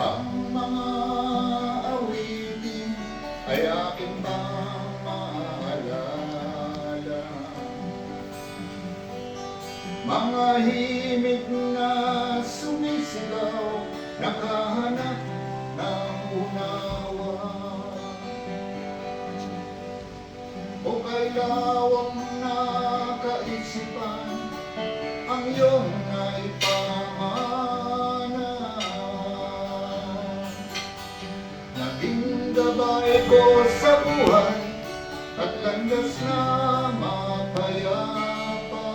Ang mga awitin ay aking pang maalala. Mga himig na sumisigaw, nakahanap ng unawa. O kay lawang na kaisipan, ang iyong naipamana. Naging gabay ko sa buhay at landas na mapayapa.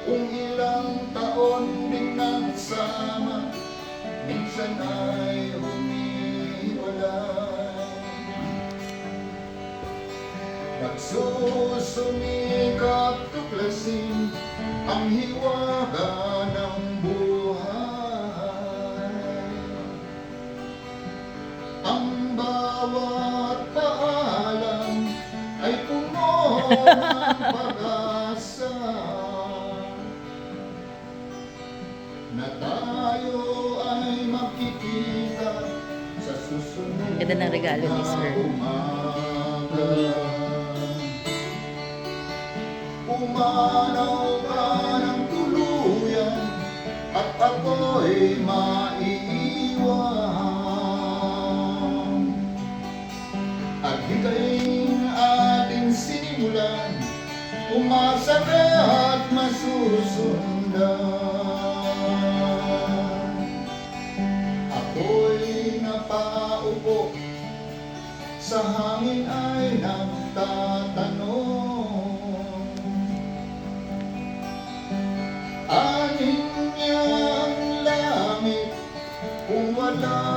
Kung ilang taon din nagsama, minsan ay humiwalay. Nagsusumikap tuklasin ang hiwaga ng buhay. Ang bawat paalam ay puno ng pag-asa na tayo ay makikita sa susunod. Ganda ng regalo ni Sir. Umanaw ka ng tuluyan at ako'y maiiwan. At hikayin ating sinimulan, umasa ka at masusundan. Ako'y napaupo, sa hangin ay nagtatanong. Anin niya ang langit kung wala